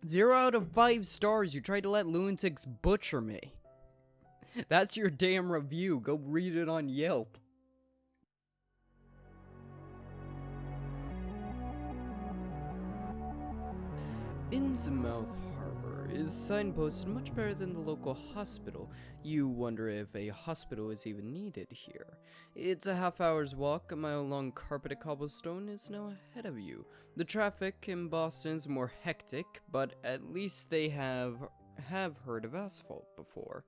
0 out of 5 stars. You tried to let lunatics butcher me. That's your damn review. Go read it on Yelp. Innsmouth Harbor is signposted much better than the local hospital. You wonder if a hospital is even needed here. It's a half-hour's walk. A mile-long carpeted cobblestone is now ahead of you. The traffic in Boston is more hectic, but at least they have heard of asphalt before.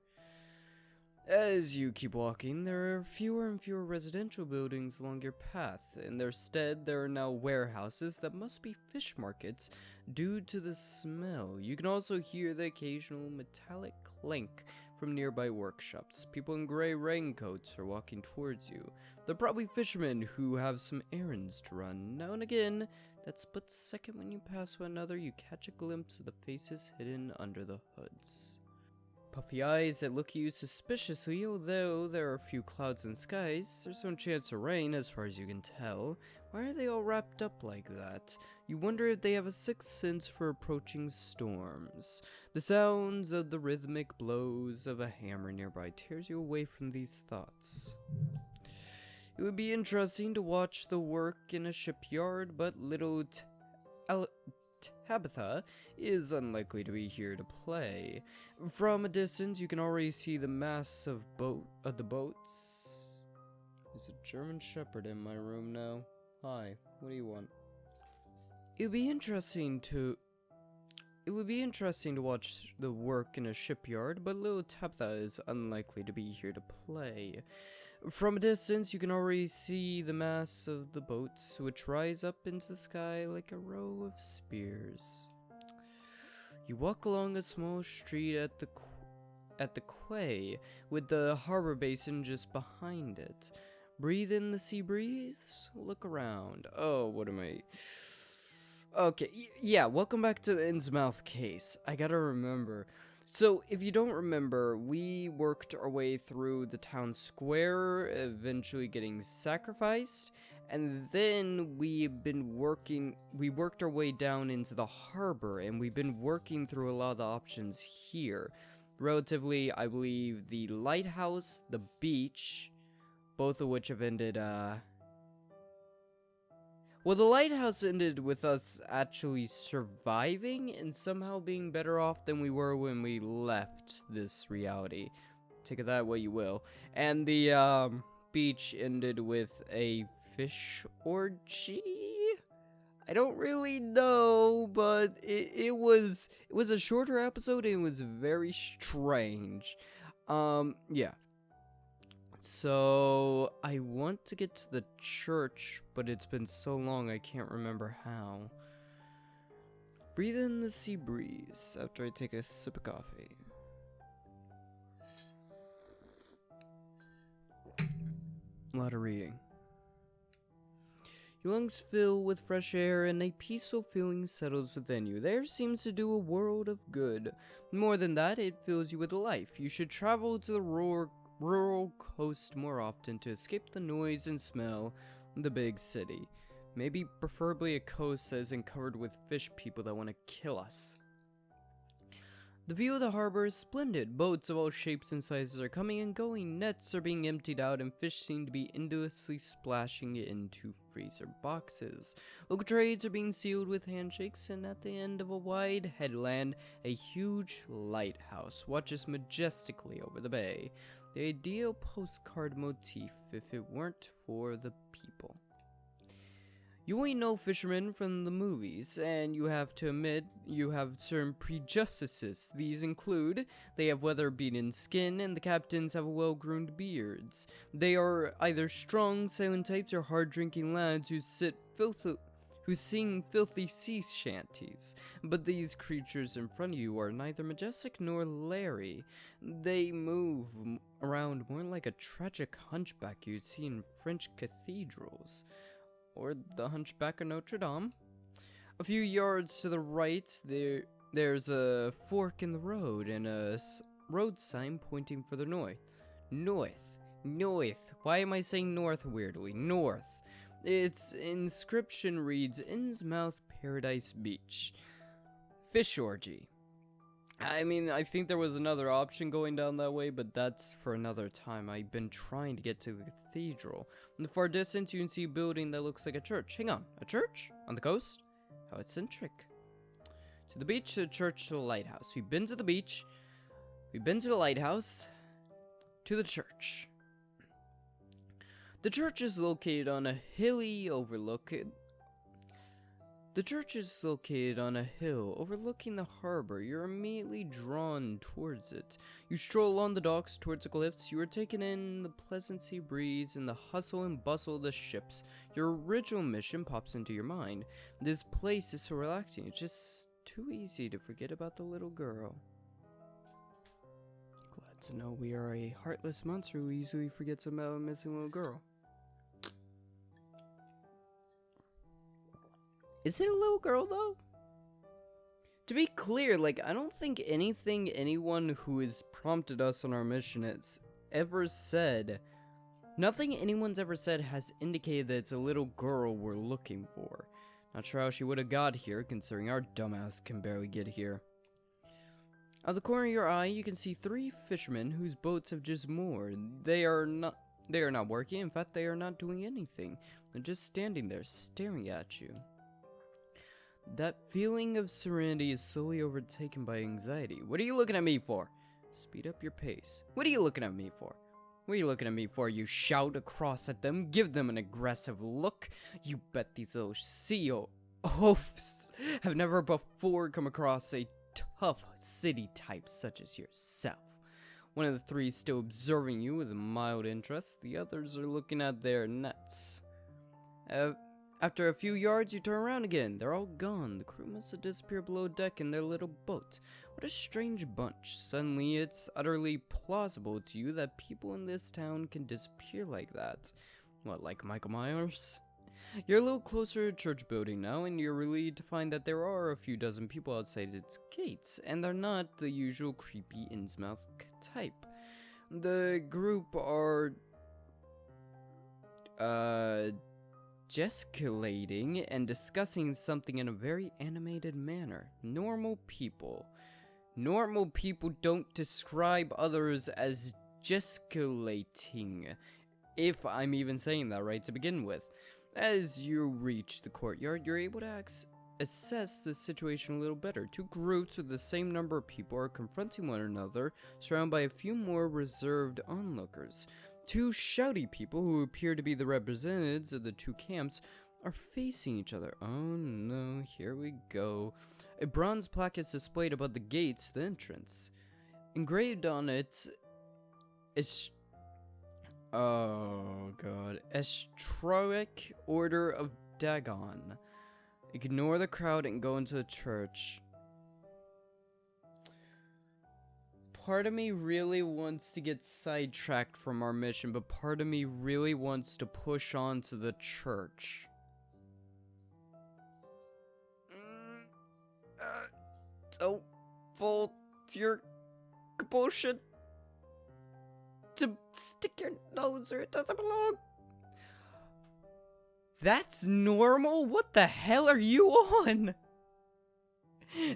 As you keep walking, there are fewer and fewer residential buildings along your path. In their stead, there are now warehouses that must be fish markets due to the smell. You can also hear the occasional metallic clink from nearby workshops. People in gray raincoats are walking towards you. They're probably fishermen who have some errands to run. Now and again, that split second when you pass one another, you catch a glimpse of the faces hidden under the hoods. Puffy eyes that look at you suspiciously, although there are a few clouds in skies. There's no chance of rain as far as you can tell. Why are they all wrapped up like that? You wonder if they have a sixth sense for approaching storms. The sounds of the rhythmic blows of a hammer nearby tears you away from these thoughts. It would be interesting to watch the work in a shipyard, but little Tabitha is unlikely to be here to play. From a distance, you can already see the mass of the boats. There's a German Shepherd in my room now. Hi, what do you want? It would be interesting to watch the work in a shipyard, but little Tabitha is unlikely to be here to play. From a distance, you can already see the mass of the boats, which rise up into the sky like a row of spears. You walk along a small street at the quay, with the harbor basin just behind it. Breathe in the sea breeze, look around. Oh, what am I... Okay, yeah, welcome back to the Innsmouth case. I gotta remember. So, if you don't remember, we worked our way through the town square, eventually getting sacrificed, and then we worked our way down into the harbor, and we've been working through a lot of the options here. Relatively, I believe, the lighthouse, the beach, both of which have ended, well, the lighthouse ended with us actually surviving and somehow being better off than we were when we left this reality. Take of that what you will. And the beach ended with a fish orgy? I don't really know, but it was a shorter episode and it was very strange. Yeah. So, I want to get to the church, but it's been so long I can't remember how. Breathe in the sea breeze after I take a sip of coffee. A lot of reading. Your lungs fill with fresh air and a peaceful feeling settles within you. The air seems to do a world of good. More than that, it fills you with life. You should travel to the rural coast more often to escape the noise and smell of the big city. Maybe preferably a coast that isn't covered with fish people that want to kill us. The view of the harbor is splendid. Boats of all shapes and sizes are coming and going. Nets are being emptied out and fish seem to be endlessly splashing into freezer boxes. Local trades are being sealed with handshakes, and at the end of a wide headland, a huge lighthouse watches majestically over the bay. The ideal postcard motif if it weren't for the people. You only know fishermen from the movies, and you have to admit you have certain prejudices. These include, they have weather-beaten skin, and the captains have well-groomed beards. They are either strong, silent types or hard-drinking lads who sing filthy sea shanties. But these creatures in front of you are neither majestic nor leery. They move around more like a tragic hunchback you'd see in French cathedrals. Or the Hunchback of Notre Dame. A few yards to the right, there's a fork in the road and a road sign pointing further north. North. Why am I saying north weirdly? North. Its inscription reads, Innsmouth Paradise Beach. fish orgy. I mean, I think there was another option going down that way, but that's for another time. I've been trying to get to the cathedral. In the far distance, you can see a building that looks like a church. Hang on, a church? On the coast? How eccentric. To the beach, to the church, to the lighthouse. We've been to the beach. We've been to the lighthouse. To the church. The church is located on a hilly overlook. The church is located on a hill overlooking the harbor. You're immediately drawn towards it. You stroll along the docks towards the cliffs. You are taken in the pleasant sea breeze and the hustle and bustle of the ships. Your original mission pops into your mind. This place is so relaxing. It's just too easy to forget about the little girl. Glad to know we are a heartless monster who easily forgets about a missing little girl. Is it a little girl, though? To be clear, like, I don't think anyone who has prompted us on our mission has ever said... Nothing anyone's ever said has indicated that it's a little girl we're looking for. Not sure how she would have got here, considering our dumbass can barely get here. Out of the corner of your eye, you can see 3 fishermen whose boats have just moored. They are not working. In fact, they are not doing anything. They're just standing there, staring at you. That feeling of serenity is slowly overtaken by anxiety. What are you looking at me for? Speed up your pace. What are you looking at me for? What are you looking at me for? You shout across at them, give them an aggressive look. You bet these little sea oafs have never before come across a tough city type such as yourself. One of the 3 is still observing you with a mild interest. The others are looking at their nets. After a few yards, you turn around again. They're all gone. The crew must have disappeared below deck in their little boat. What a strange bunch. Suddenly, it's utterly plausible to you that people in this town can disappear like that. What, like Michael Myers? You're a little closer to the church building now, and you're relieved to find that there are a few dozen people outside its gates, and they're not the usual creepy Innsmouth type. The group are... gesticulating and discussing something in a very animated manner. Normal people. Normal people don't describe others as gesticulating, if I'm even saying that right to begin with. As you reach the courtyard, you're able to assess the situation a little better. 2 groups with the same number of people are confronting one another, surrounded by a few more reserved onlookers. 2 shouty people, who appear to be the representatives of the 2 camps, are facing each other. Oh no, here we go. A bronze plaque is displayed above the gates to the entrance. Engraved on it is... oh god. Estroic Order of Dagon. Ignore the crowd and go into the church. Part of me really wants to get sidetracked from our mission, but part of me really wants to push on to the church. Don't fold your compulsion to stick your nose where it doesn't belong. That's normal? What the hell are you on?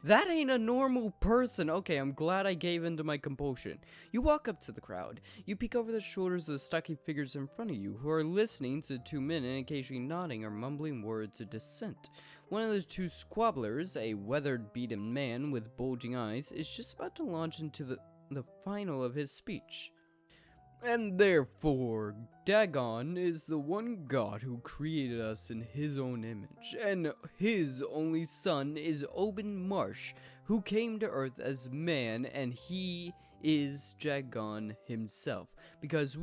That ain't a normal person. Okay, I'm glad I gave in to my compulsion. You walk up to the crowd. You peek over the shoulders of the stocky figures in front of you, who are listening to the 2 men and occasionally nodding or mumbling words of dissent. One of the 2 squabblers, a weathered, beaten man with bulging eyes, is just about to launch into the final of his speech. And therefore, Dagon is the one god who created us in his own image, and his only son is Oben Marsh, who came to Earth as man, and he is Dagon himself. Because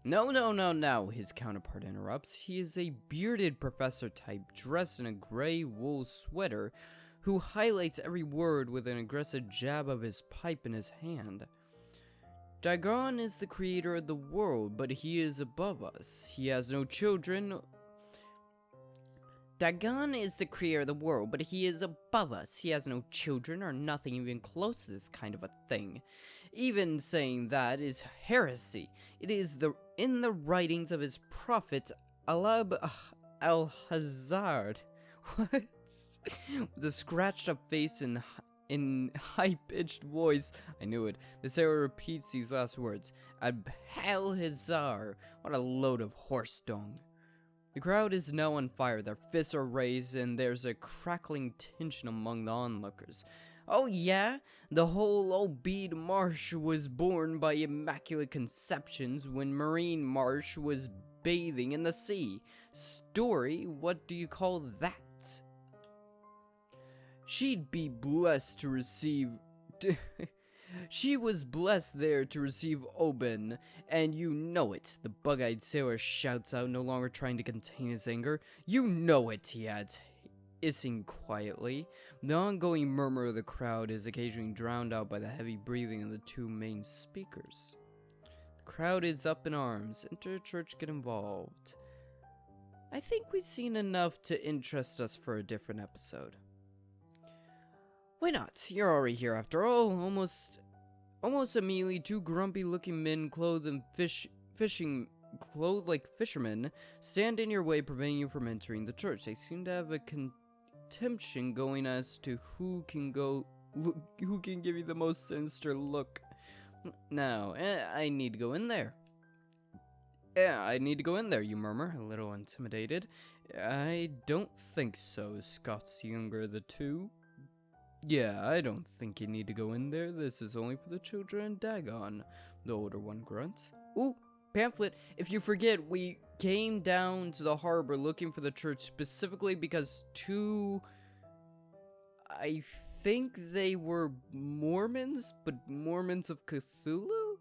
No, his counterpart interrupts. He is a bearded professor type, dressed in a gray wool sweater, who highlights every word with an aggressive jab of his pipe in his hand. Dagon is the creator of the world, but he is above us. He has no children. Dagon is the creator of the world, but he is above us. He has no children or nothing even close to this kind of a thing. Even saying that is heresy. It is in the writings of his prophet Alab al-Hazard. What? With a scratched up face and in high-pitched voice. I knew it. The sailor repeats these last words. Abhalhazar. What a load of horse dung. The crowd is now on fire. Their fists are raised, and there's a crackling tension among the onlookers. Oh yeah? The whole Obeid Marsh was born by immaculate conceptions when Marine Marsh was bathing in the sea. Story? What do you call that? She'd be blessed to receive... She was blessed there to receive Oben, and you know it, the bug-eyed sailor shouts out, no longer trying to contain his anger. You know it, he adds, hissing quietly. The ongoing murmur of the crowd is occasionally drowned out by the heavy breathing of the two main speakers. The crowd is up in arms. Enter church, get involved. I think we've seen enough to interest us for a different episode. Why not? You're already here after all. Almost immediately, two grumpy-looking men clothed like fishermen stand in your way, preventing you from entering the church. They seem to have a contention going as to who can give you the most sinister look. Now, I need to go in there. I need to go in there, you murmur, a little intimidated. I don't think so, scoffs the younger of the two. Yeah, I don't think you need to go in there. This is only for the children in Dagon, the older one grunts. Ooh, pamphlet. If you forget, we came down to the harbor looking for the church specifically because I think they were Mormons, but Mormons of Cthulhu?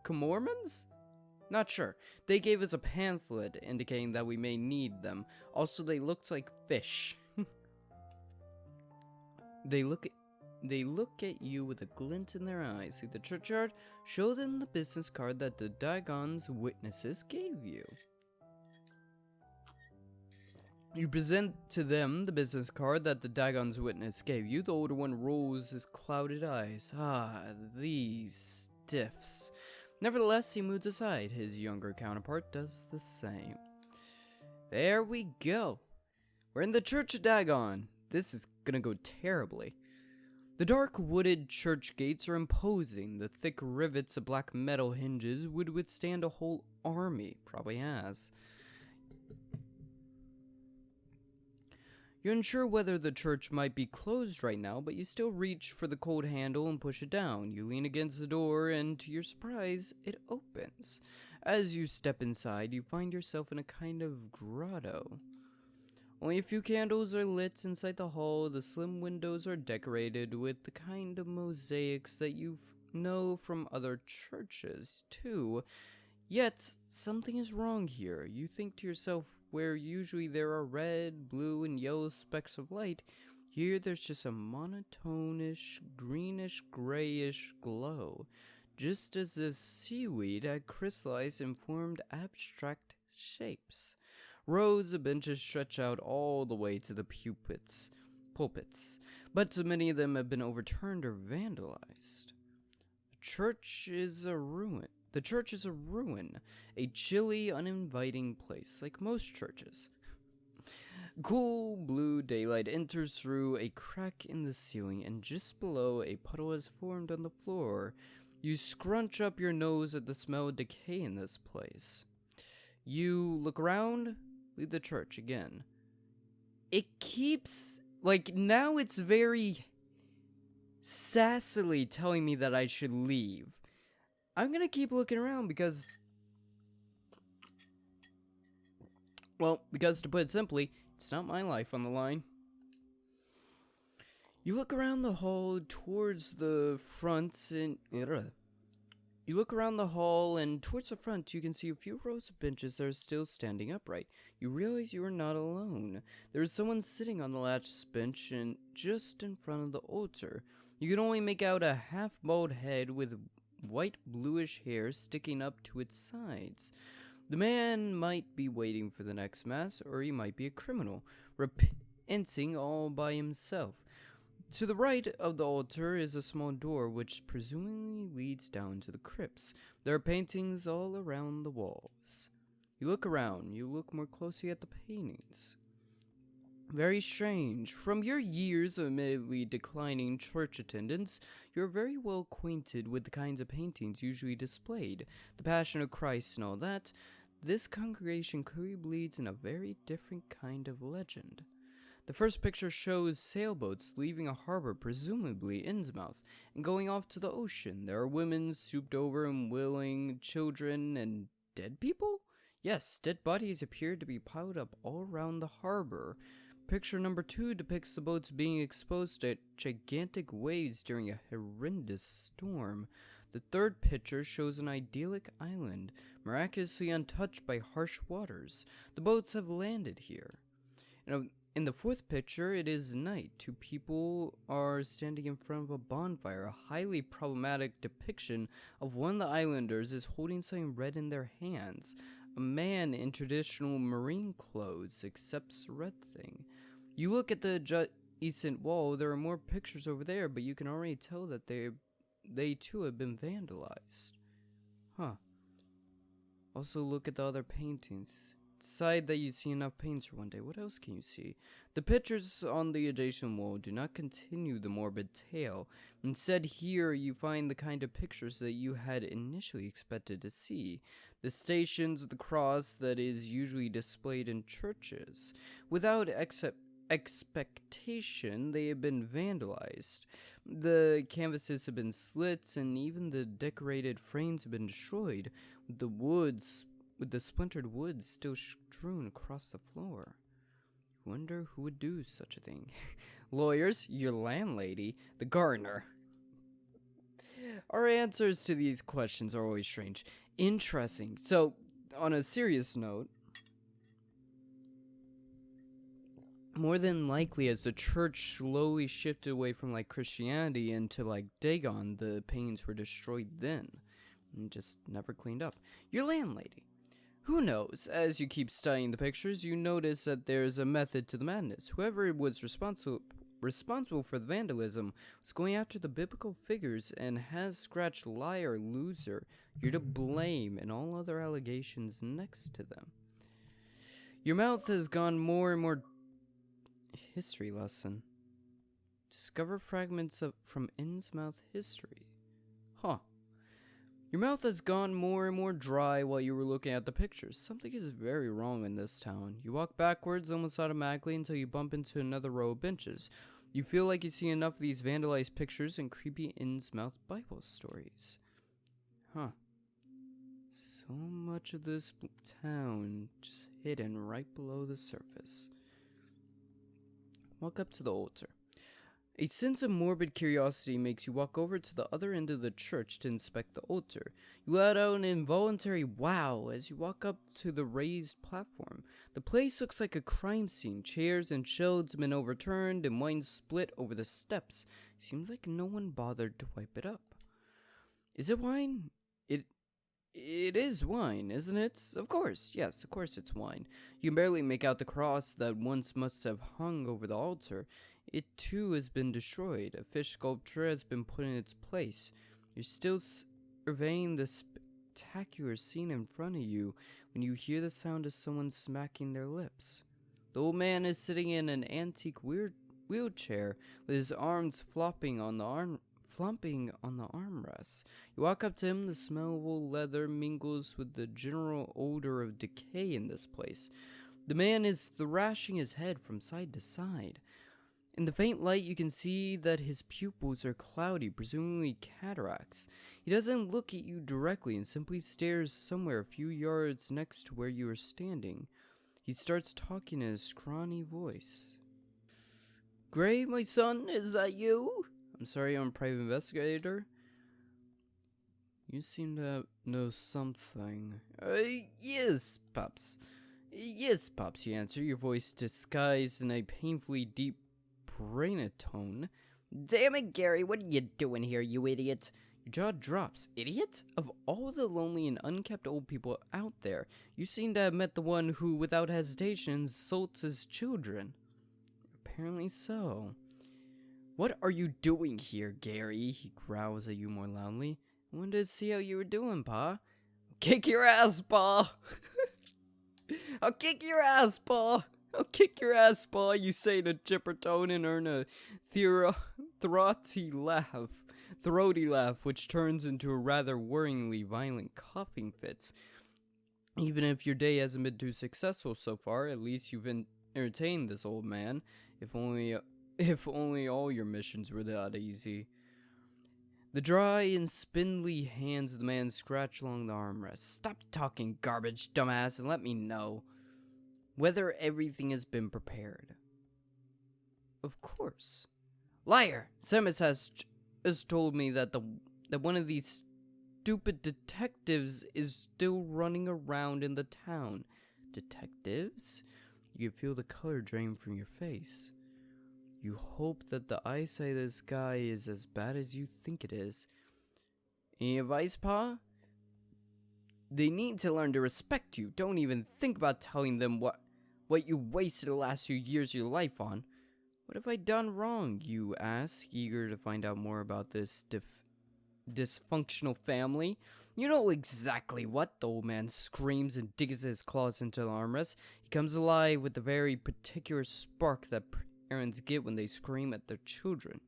Comormons? Not sure. They gave us a pamphlet indicating that we may need them. Also, they looked like fish. They look at you with a glint in their eyes. See the churchyard? Show them the business card that the Dagon's witnesses gave you. You present to them the business card that the Dagon's witness gave you. The older one rolls his clouded eyes. Ah, these stiffs. Nevertheless, he moves aside. His younger counterpart does the same. There we go. We're in the Church of Dagon. This is gonna go terribly. The dark wooded church gates are imposing. The thick rivets of black metal hinges would withstand a whole army. Probably has. You're unsure whether the church might be closed right now, but you still reach for the cold handle and push it down. You lean against the door, and to your surprise, it opens. As you step inside, you find yourself in a kind of grotto. Only a few candles are lit inside the hall. The slim windows are decorated with the kind of mosaics that you know from other churches, too. Yet, something is wrong here. You think to yourself, where usually there are red, blue, and yellow specks of light, here there's just a monotonish, greenish-grayish glow, just as if seaweed had crystallized and formed abstract shapes. Rows of benches stretch out all the way to the pulpits, but so many of them have been overturned or vandalized. The church is a ruin, a chilly, uninviting place, like most churches. Cool blue daylight enters through a crack in the ceiling, and just below, a puddle has formed on the floor. You scrunch up your nose at the smell of decay in this place. You look around, leave the church again. It keeps, now it's very sassily telling me that I should leave. I'm gonna keep looking around because to put it simply, it's not my life on the line. You look around the hall towards the front and... You look around the hall, and towards the front, you can see a few rows of benches that are still standing upright. You realize you are not alone. There is someone sitting on the last bench and just in front of the altar. You can only make out a half-bald head with white bluish hair sticking up to its sides. The man might be waiting for the next mass, or he might be a criminal, repenting all by himself. To the right of the altar is a small door which presumably leads down to the crypts. There are paintings all around the walls. You look around. You look more closely at the paintings. Very strange. From your years of admittedly declining church attendance, you're very well acquainted with the kinds of paintings usually displayed, the Passion of Christ and all that. This congregation clearly bleeds in a very different kind of legend. The first picture shows sailboats leaving a harbor, presumably Innsmouth, and going off to the ocean. There are women souped over and wailing, children, and dead people? Yes, dead bodies appear to be piled up all around the harbor. Picture number 2 depicts the boats being exposed to gigantic waves during a horrendous storm. The third picture shows an idyllic island, miraculously untouched by harsh waters. The boats have landed here. In the fourth picture, it is night. 2 people are standing in front of a bonfire. A highly problematic depiction of one of the islanders is holding something red in their hands. A man in traditional marine clothes accepts the red thing. You look at the adjacent wall, there are more pictures over there, but you can already tell that they too have been vandalized. Huh. Also look at the other paintings. Decide that you see enough paints for one day. What else can you see? The pictures on the adjacent wall do not continue the morbid tale. Instead, here you find the kind of pictures that you had initially expected to see. The stations, the cross that is usually displayed in churches. Without expectation, they have been vandalized. The canvases have been slit, and even the decorated frames have been destroyed, with the splintered wood still strewn across the floor. Wonder who would do such a thing. Lawyers, your landlady, the gardener. Our answers to these questions are always strange. Interesting. So, on a serious note, more than likely, as the church slowly shifted away from Christianity into Dagon, the paintings were destroyed then and just never cleaned up. Your landlady. Who knows? As you keep studying the pictures, you notice that there's a method to the madness. Whoever was responsible for the vandalism was going after the biblical figures and has scratched liar, loser, you're to blame, and all other allegations next to them. Your mouth has gone more and more. History lesson. Discover fragments from Innsmouth history. Huh. Your mouth has gone more and more dry while you were looking at the pictures. Something is very wrong in this town. You walk backwards almost automatically until you bump into another row of benches. You feel like you see enough of these vandalized pictures and creepy Innsmouth Bible stories. Huh. So much of this town just hidden right below the surface. Walk up to the altar. A sense of morbid curiosity makes you walk over to the other end of the church to inspect the altar. You let out an involuntary wow as you walk up to the raised platform. The place looks like a crime scene. Chairs and shelves have been overturned and wine split over the steps. Seems like no one bothered to wipe it up. Is it wine? It is wine, isn't it? Of course, yes, of course it's wine. You can barely make out the cross that once must have hung over the altar. It too has been destroyed. A fish sculpture has been put in its place. You're still surveying the spectacular scene in front of you when you hear the sound of someone smacking their lips. The old man is sitting in an antique wheelchair with his arms flopping on the armrests. You walk up to him. The smell of old leather mingles with the general odor of decay in this place. The man is thrashing his head from side to side. In the faint light, you can see that his pupils are cloudy, presumably cataracts. He doesn't look at you directly and simply stares somewhere a few yards next to where you are standing. He starts talking in a scrawny voice. "Gray, my son, is that you? I'm sorry, I'm a private investigator. You seem to know something." Yes, Pops. Yes, Pops, you answer, your voice disguised in a painfully deep tone. "Damn it, Gary, what are you doing here, you idiot?" Your jaw drops. Idiot? Of all the lonely and unkept old people out there, you seem to have met the one who, without hesitation, insults his children. Apparently so. "What are you doing here, Gary?" He growls at you more loudly. "I wanted to see how you were doing, Pa." "Kick your ass, Pa!" "I'll kick your ass, Pa!" I'll kick your ass, boy, you say in a chipper tone and earn a throaty laugh, which turns into a rather worryingly violent coughing fits. Even if your day hasn't been too successful so far, at least you've entertained this old man. If only all your missions were that easy. The dry and spindly hands of the man scratch along the armrest. Stop talking garbage, dumbass, and let me know whether everything has been prepared. Of course. Liar! Samus has told me that one of these stupid detectives is still running around in the town. Detectives? You can feel the color drain from your face. You hope that the eyesight of this guy is as bad as you think it is. Any advice, Pa? They need to learn to respect you. Don't even think about telling them what you wasted the last few years of your life on. What have I done wrong, you ask, eager to find out more about this dysfunctional family? You know exactly what. The old man screams and digs his claws into the armrest. He comes alive with the very particular spark that parents get when they scream at their children.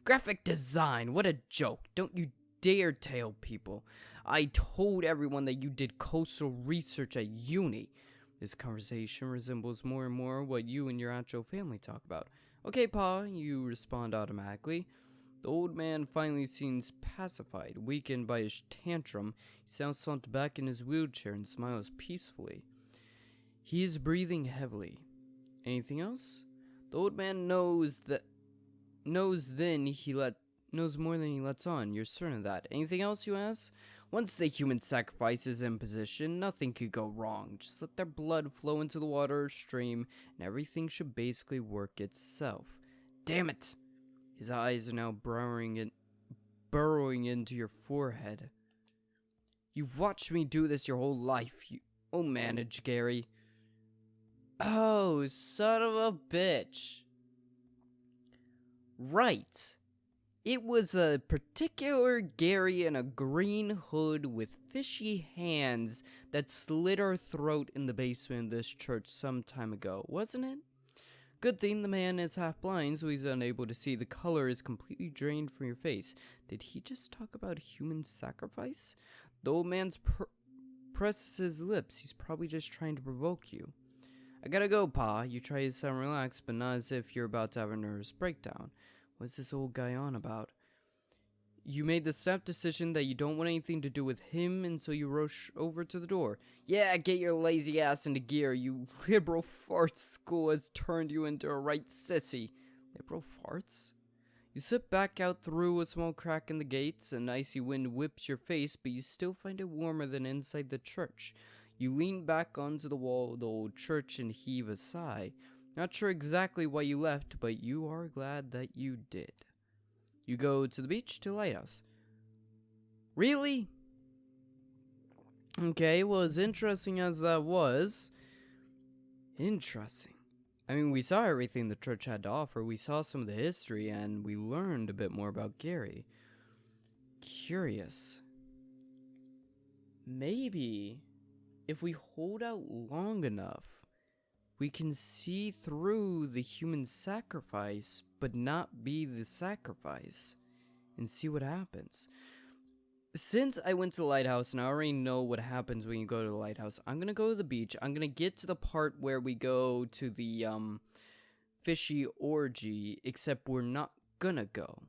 Graphic design, what a joke. Don't you dare tell people. I told everyone that you did coastal research at uni. This conversation resembles more and more what you and your actual family talk about. Okay, Pa, you respond automatically. The old man finally seems pacified. Weakened by his tantrum, he sounds slumped back in his wheelchair and smiles peacefully. He is breathing heavily. Anything else? The old man knows more than he lets on. You're certain of that. Anything else, you ask? Once the human sacrifice is in position, nothing could go wrong. Just let their blood flow into the water or stream, and everything should basically work itself. Damn it! His eyes are now burrowing into your forehead. You've watched me do this your whole life. You'll manage, Gary. Oh, son of a bitch. Right. It was a particular Gary in a green hood with fishy hands that slit our throat in the basement of this church some time ago, wasn't it? Good thing the man is half blind, so he's unable to see. The color is completely drained from your face. Did he just talk about human sacrifice? The old man presses his lips. He's probably just trying to provoke you. I gotta go, Pa. You try to sound relaxed, but not as if you're about to have a nervous breakdown. What's this old guy on about? You made the snap decision that you don't want anything to do with him, and so you rush over to the door. Yeah, get your lazy ass into gear. You liberal farts. School has turned you into a right sissy. Liberal farts? You slip back out through a small crack in the gates. An icy wind whips your face, but you still find it warmer than inside the church. You lean back onto the wall of the old church and heave a sigh. Not sure exactly why you left, but you are glad that you did. You go to the beach to the lighthouse. Really? Okay, well, as interesting as that was... Interesting. I mean, we saw everything the church had to offer. We saw some of the history, and we learned a bit more about Gary. Curious. Maybe, if we hold out long enough, we can see through the human sacrifice, but not be the sacrifice, and see what happens. Since I went to the lighthouse and I already know what happens when you go to the lighthouse, I'm gonna go to the beach. I'm gonna get to the part where we go to the fishy orgy, except we're not gonna go.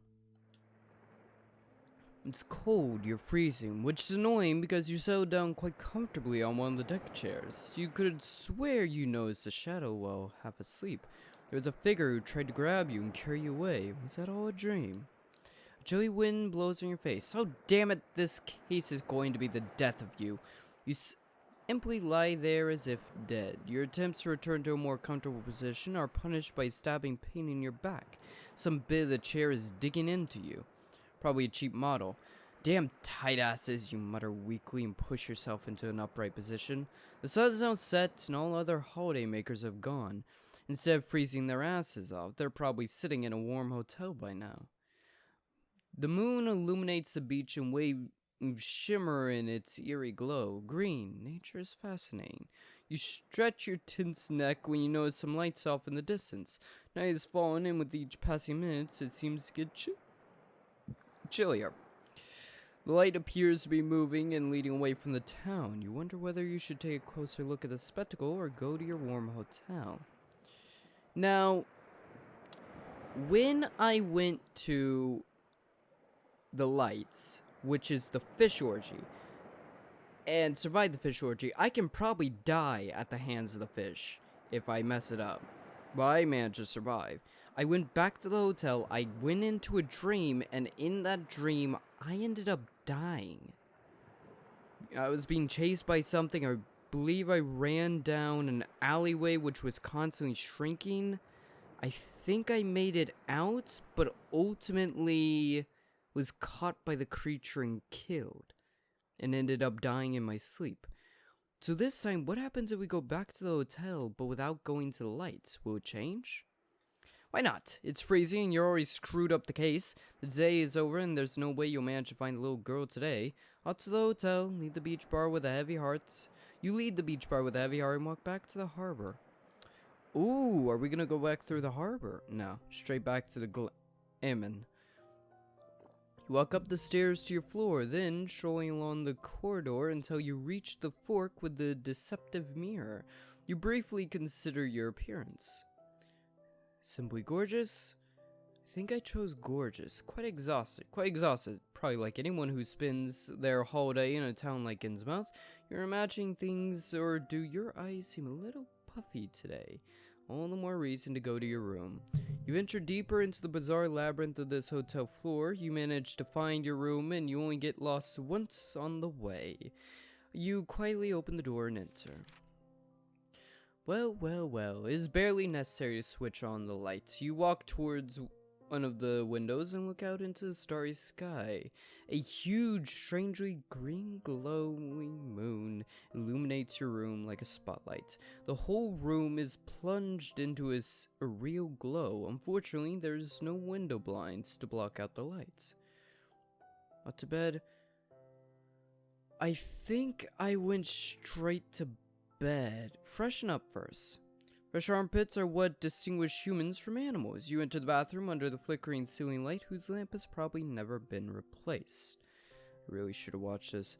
It's cold, you're freezing, which is annoying because you settled down quite comfortably on one of the deck chairs. You could swear you noticed a shadow while half asleep. There was a figure who tried to grab you and carry you away. Was that all a dream? A chilly wind blows in your face. Oh, damn it, this case is going to be the death of you. You simply lie there as if dead. Your attempts to return to a more comfortable position are punished by stabbing pain in your back. Some bit of the chair is digging into you. Probably a cheap model. Damn tight asses, you mutter weakly and push yourself into an upright position. The sun is now set and all other holiday makers have gone. Instead of freezing their asses off, they're probably sitting in a warm hotel by now. The moon illuminates the beach and waves shimmer in its eerie glow. Green, nature is fascinating. You stretch your tense neck when you notice some lights off in the distance. Night has fallen, and with each passing minutes, it seems to get chillier. The light appears to be moving and leading away from the town. You wonder whether you should take a closer look at the spectacle or go to your warm hotel. Now, when I went to the lights, which is the fish orgy, and survived the fish orgy, I can probably die at the hands of the fish if I mess it up. But I managed to survive. I went back to the hotel, I went into a dream, and in that dream, I ended up dying. I was being chased by something. I believe I ran down an alleyway which was constantly shrinking. I think I made it out, but ultimately was caught by the creature and killed, and ended up dying in my sleep. So this time, what happens if we go back to the hotel, but without going to the lights? Will it change? Why not? It's freezing and you're already screwed up the case. The day is over and there's no way you'll manage to find the little girl today. Out to the hotel, leave the beach bar with a heavy heart. You leave the beach bar with a heavy heart and walk back to the harbor. Ooh, are we gonna go back through the harbor? No, straight back to the Ammon. You walk up the stairs to your floor, then strolling along the corridor until you reach the fork with the deceptive mirror. You briefly consider your appearance. Simply gorgeous? I think I chose gorgeous. Quite exhausted. Probably like anyone who spends their holiday in a town like Innsmouth. You're imagining things, or do your eyes seem a little puffy today? All the more reason to go to your room. You enter deeper into the bizarre labyrinth of this hotel floor. You manage to find your room, and you only get lost once on the way. You quietly open the door and enter. Well, it is barely necessary to switch on the lights. You walk towards one of the windows and look out into the starry sky. A huge, strangely green glowing moon illuminates your room like a spotlight. The whole room is plunged into a real glow. Unfortunately, there's no window blinds to block out the lights. Up to bed. I think I went straight to bed. Freshen up first. Fresh armpits are what distinguish humans from animals. You enter the bathroom under the flickering ceiling light, whose lamp has probably never been replaced. I really should have watched this.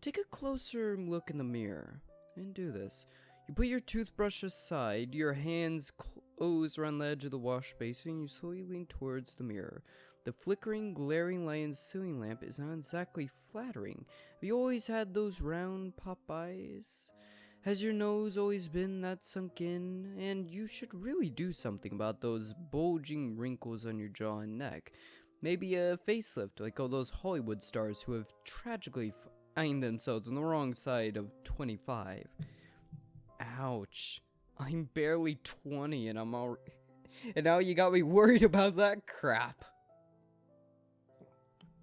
Take a closer look in the mirror. And do this. You put your toothbrush aside, your hands close around the edge of the wash basin, and you slowly lean towards the mirror. The flickering, glaring light in the ceiling lamp is not exactly flattering. Have you always had those round pop eyes? Has your nose always been that sunk in? And you should really do something about those bulging wrinkles on your jaw and neck. Maybe a facelift, like all those Hollywood stars who have tragically found themselves on the wrong side of 25. Ouch. I'm barely 20 and I'm already... And now you got me worried about that crap.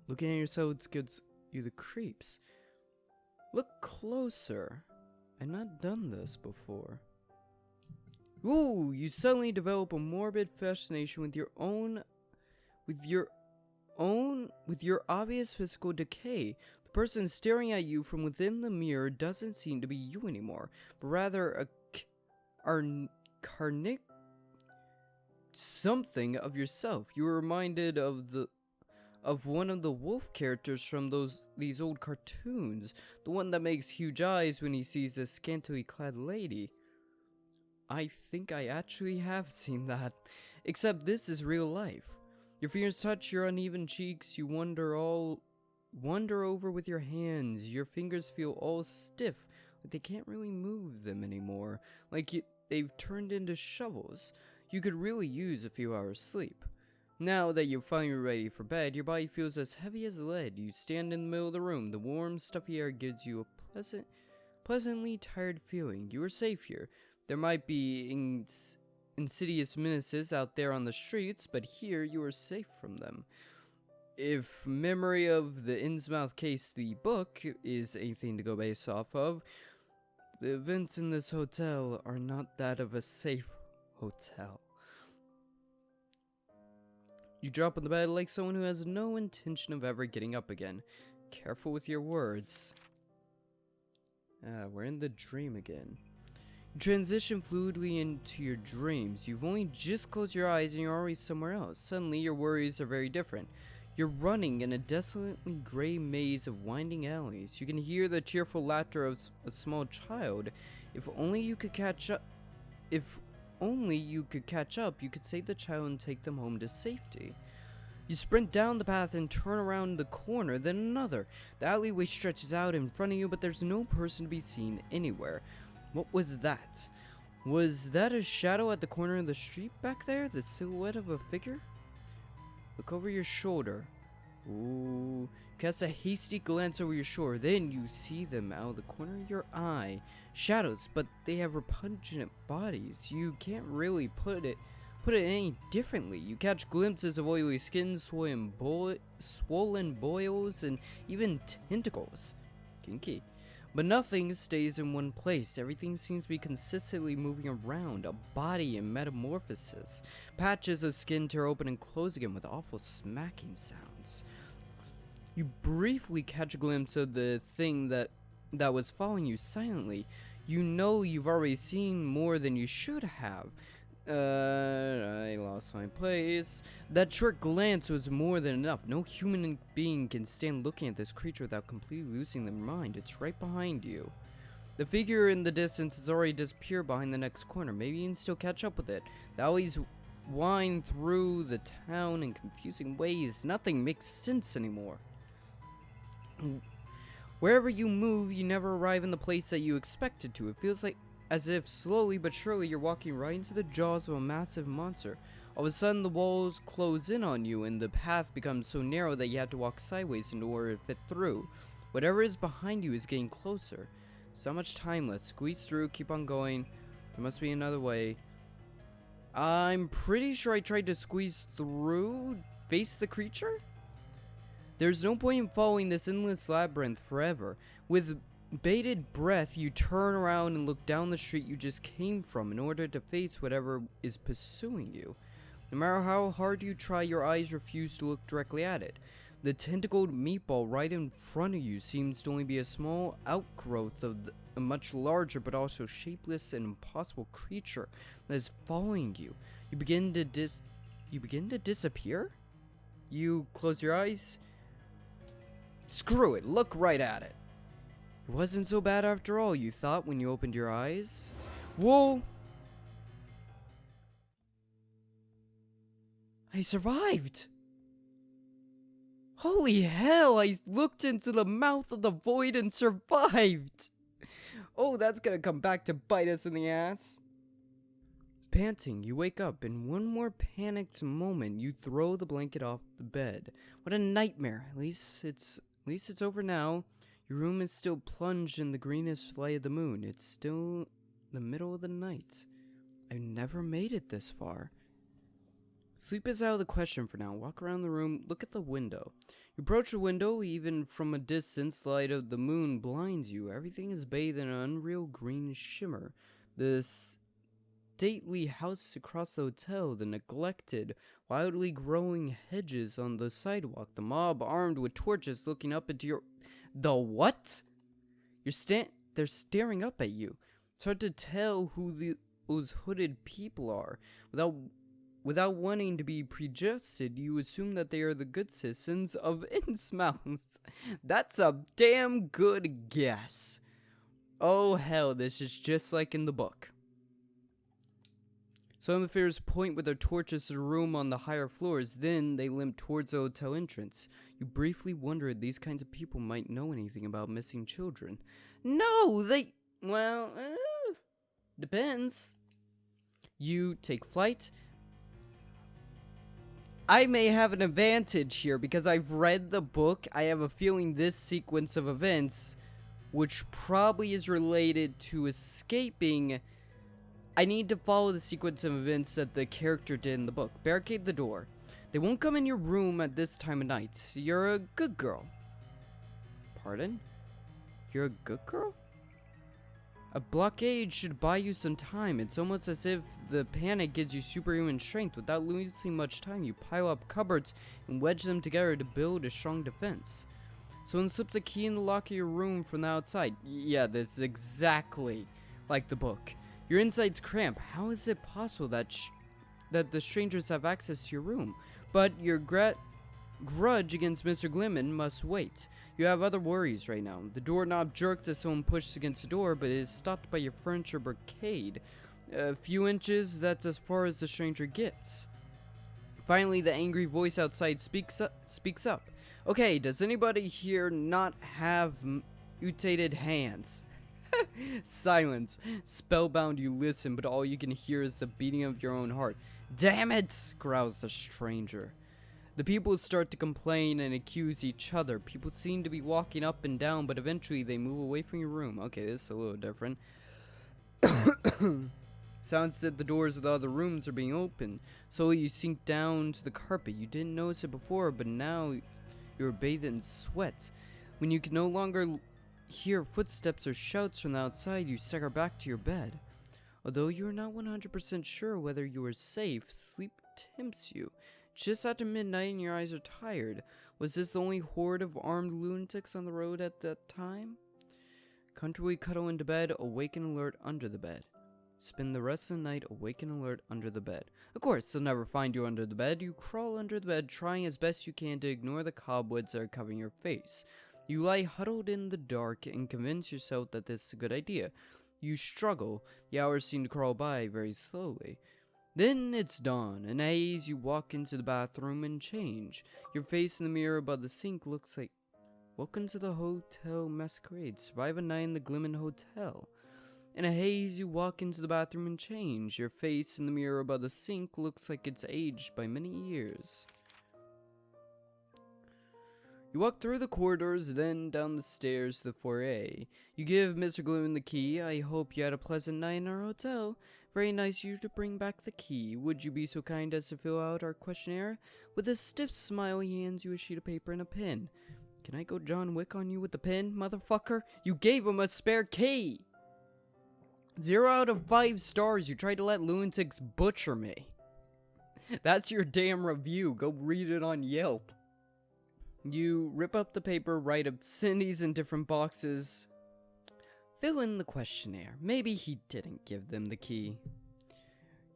Looking at yourself gives you the creeps. Look closer. I've not done this before. Ooh, you suddenly develop a morbid fascination with your obvious physical decay. The person staring at you from within the mirror doesn't seem to be you anymore, but rather a carnic something of yourself. You were reminded of one of the wolf characters from these old cartoons, the one that makes huge eyes when he sees a scantily clad lady. I think I actually have seen that, except this is real life. Your fingers touch your uneven cheeks, you wander over with your hands, your fingers feel all stiff, like they can't really move them anymore, like they've turned into shovels. You could really use a few hours sleep. Now that you're finally ready for bed, your body feels as heavy as lead. You stand in the middle of the room. The warm, stuffy air gives you a pleasantly tired feeling. You are safe here. There might be insidious menaces out there on the streets, but here you are safe from them. If memory of the Innsmouth case, the book, is anything to go based off of, the events in this hotel are not that of a safe hotel. You drop on the bed like someone who has no intention of ever getting up again. Careful with your words. We're in the dream again. You transition fluidly into your dreams. You've only just closed your eyes and you're already somewhere else. Suddenly, your worries are very different. You're running in a desolately gray maze of winding alleys. You can hear the cheerful laughter of a small child. If only you could catch up. If only you could catch up, you could save the child and take them home to safety. You sprint down the path and turn around the corner, then another. The alleyway stretches out in front of you, but there's no person to be seen anywhere. What was that? Was that a shadow at the corner of the street back there? The silhouette of a figure? Look over your shoulder. Ooh. Cast a hasty glance over your shoulder. Then you see them out of the corner of your eye. Shadows, but they have repugnant bodies. You can't really put it any differently. You catch glimpses of oily skin, swollen boils, and even tentacles. Kinky. But nothing stays in one place. Everything seems to be consistently moving around, a body in metamorphosis. Patches of skin tear open and close again with awful smacking sounds. You briefly catch a glimpse of the thing that was following you silently. You know you've already seen more than you should have. I lost my place. That short glance was more than enough. No human being can stand looking at this creature without completely losing their mind. It's right behind you. The figure in the distance has already disappeared behind the next corner. Maybe you can still catch up with it. The alleys wind through the town in confusing ways. Nothing makes sense anymore. Wherever you move, you never arrive in the place that you expected to. It feels like as if slowly but surely you're walking right into the jaws of a massive monster. All of a sudden the walls close in on you and the path becomes so narrow that you have to walk sideways in order to fit through. Whatever is behind you is getting closer. So much time left. Squeeze through, keep on going. There must be another way. I'm pretty sure I tried to squeeze through, face the creature? There's no point in following this endless labyrinth forever. With bated breath, you turn around and look down the street you just came from in order to face whatever is pursuing you. No matter how hard you try, your eyes refuse to look directly at it. The tentacled meatball right in front of you seems to only be a small outgrowth of a much larger but also shapeless and impossible creature that is following you. You begin to disappear? You close your eyes? Screw it, look right at it. It wasn't so bad after all, you thought when you opened your eyes. Whoa! I survived! Holy hell, I looked into the mouth of the void and survived! Oh, that's gonna come back to bite us in the ass. Panting, you wake up. In one more panicked moment, you throw the blanket off the bed. What a nightmare. At least it's over now. Your room is still plunged in the greenish light of the moon. It's still the middle of the night. I've never made it this far. Sleep is out of the question for now. Walk around the room, look at the window. You approach the window, even from a distance, the light of the moon blinds you. Everything is bathed in an unreal green shimmer. The stately house across the hotel, the neglected, wildly growing hedges on the sidewalk, the mob armed with torches looking up into your... The what? They're staring up at you. It's hard to tell who those hooded people are. Without wanting to be prejudged, you assume that they are the good citizens of Innsmouth. That's a damn good guess. Oh hell, this is just like in the book. Some of the figures point with their torches to the room on the higher floors, then they limp towards the hotel entrance. You briefly wonder if these kinds of people might know anything about missing children. No, well, depends. You take flight. I may have an advantage here because I've read the book. I have a feeling this sequence of events, which probably is related to escaping... I need to follow the sequence of events that the character did in the book. Barricade the door. They won't come in your room at this time of night. You're a good girl. Pardon? You're a good girl? A blockade should buy you some time. It's almost as if the panic gives you superhuman strength. Without losing much time, you pile up cupboards and wedge them together to build a strong defense. Someone slips a key in the lock of your room from the outside. Yeah, this is exactly like the book. Your insides cramp. How is it possible that that the strangers have access to your room? But your grudge against Mr. Glimmin must wait. You have other worries right now. The doorknob jerks as someone pushes against the door, but it is stopped by your furniture brocade. A few inches, that's as far as the stranger gets. Finally, the angry voice outside speaks up. Okay, does anybody here not have mutated hands? Silence. Spellbound, you listen, but all you can hear is the beating of your own heart. Damn it, growls the stranger. The people start to complain and accuse each other. People seem to be walking up and down, but eventually they move away from your room. Okay, this is a little different. Sounds that the doors of the other rooms are being opened. So you sink down to the carpet. You didn't notice it before, but now you're bathed in sweat. When you can no longer hear footsteps or shouts from the outside, you stagger back to your bed. Although you are not 100% sure whether you are safe, sleep tempts you. Just after midnight and your eyes are tired. Was this the only horde of armed lunatics on the road at that time? Comfortably cuddle into bed, awake and alert under the bed. Spend the rest of the night awake and alert under the bed. Of course, they'll never find you under the bed. You crawl under the bed, trying as best you can to ignore the cobwebs that are covering your face. You lie huddled in the dark and convince yourself that this is a good idea. You struggle. The hours seem to crawl by very slowly. Then it's dawn. In a haze, you walk into the bathroom and change. Your face in the mirror above the sink looks like... Welcome to the hotel masquerade. Survive a night in the Glimmin Hotel. In a haze, you walk into the bathroom and change. Your face in the mirror above the sink looks like it's aged by many years. You walk through the corridors, then down the stairs to the foyer. You give Mr. Glimmin the key. I hope you had a pleasant night in our hotel. Very nice of you to bring back the key. Would you be so kind as to fill out our questionnaire? With a stiff smile, he hands you a sheet of paper and a pen. Can I go John Wick on you with the pen, motherfucker? You gave him a spare key! 0 out of 5 stars. You tried to let lunatics butcher me. That's your damn review. Go read it on Yelp. You rip up the paper, write obscenities in different boxes. Fill in the questionnaire. Maybe he didn't give them the key.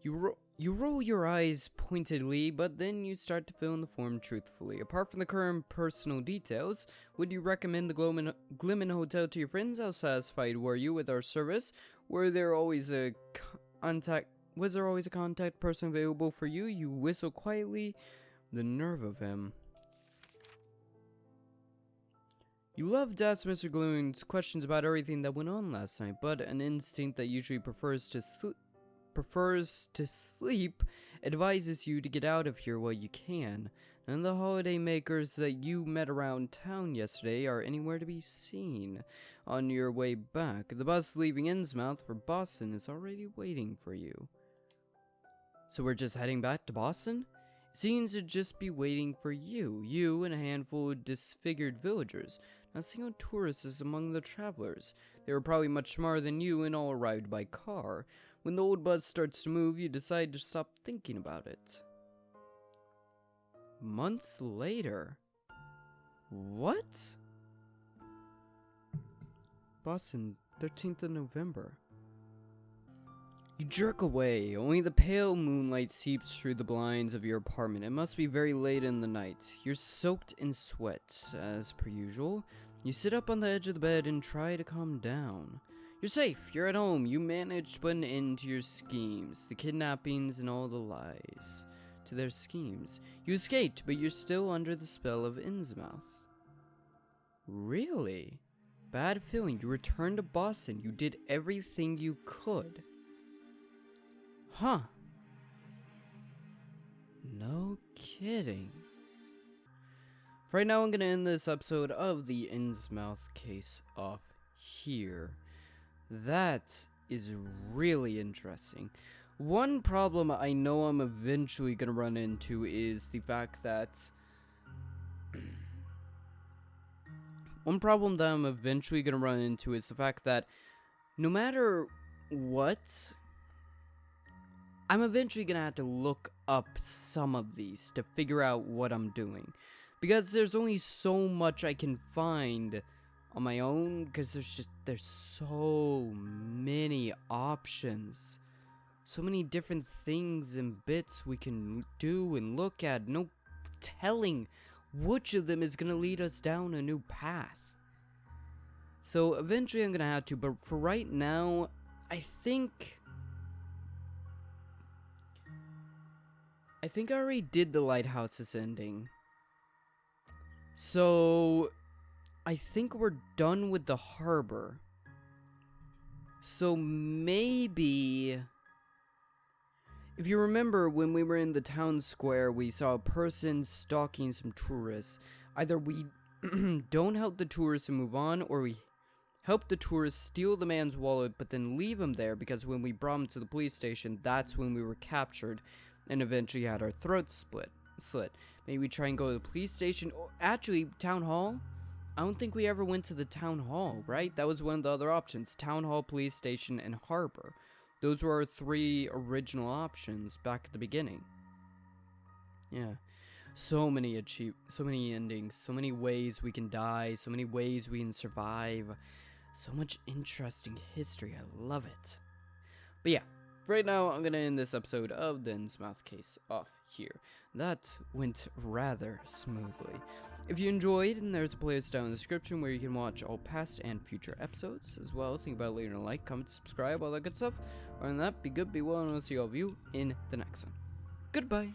You roll your eyes pointedly, but then you start to fill in the form truthfully. Apart from the current personal details, would you recommend the Glimmin Hotel to your friends? How satisfied were you with our service? Was there always a contact person available for you? You whistle quietly. The nerve of him. You love to ask Mr. Glimmin's questions about everything that went on last night, but an instinct that usually prefers to sleep advises you to get out of here while you can. None of the holiday makers that you met around town yesterday are anywhere to be seen. On your way back, the bus leaving Innsmouth for Boston is already waiting for you. So we're just heading back to Boston? It seems to just be waiting for you. You and a handful of disfigured villagers. Not a single tourist is among the travelers. They were probably much smarter than you and all arrived by car. When the old bus starts to move, you decide to stop thinking about it. Months later. What? Boston, 13th of November. You jerk away. Only the pale moonlight seeps through the blinds of your apartment. It must be very late in the night. You're soaked in sweat, as per usual. You sit up on the edge of the bed and try to calm down. You're safe. You're at home. You managed to put an end to your schemes. The kidnappings and all the lies. To their schemes. You escaped, but you're still under the spell of Innsmouth. Really? Bad feeling. You returned to Boston. You did everything you could. Huh. No kidding. For right now, I'm going to end this episode of the Innsmouth case off here. That is really interesting. One problem I know I'm eventually going to run into is the fact that... no matter what... I'm eventually going to have to look up some of these to figure out what I'm doing. Because there's only so much I can find on my own, because there's so many options. So many different things and bits we can do and look at. No telling which of them is going to lead us down a new path. So eventually I'm going to have to, but for right now, I think I already did the lighthouse's ending. So I think we're done with the harbor. So maybe, if you remember, when we were in the town square, we saw a person stalking some tourists. Either we don't help the tourists and move on, or we help the tourists steal the man's wallet, but then leave him there, because when we brought him to the police station, that's when we were captured, and eventually had our throats slit. Maybe we try and go to the police station, or actually, town hall? I don't think we ever went to the town hall, right? That was one of the other options. Town hall, police station, and harbor. Those were our 3 original options back at the beginning. Yeah. So many endings, so many ways we can die, so many ways we can survive. So much interesting history. I love it. But yeah, right now I'm gonna end this episode of the Innsmouth case off here. That went rather smoothly. If you enjoyed, and there's a playlist down in the description where you can watch all past and future episodes as well. Think about it later, like, comment, subscribe, all that good stuff. Other than that, be good, be well, and I'll see all of you in the next one. Goodbye.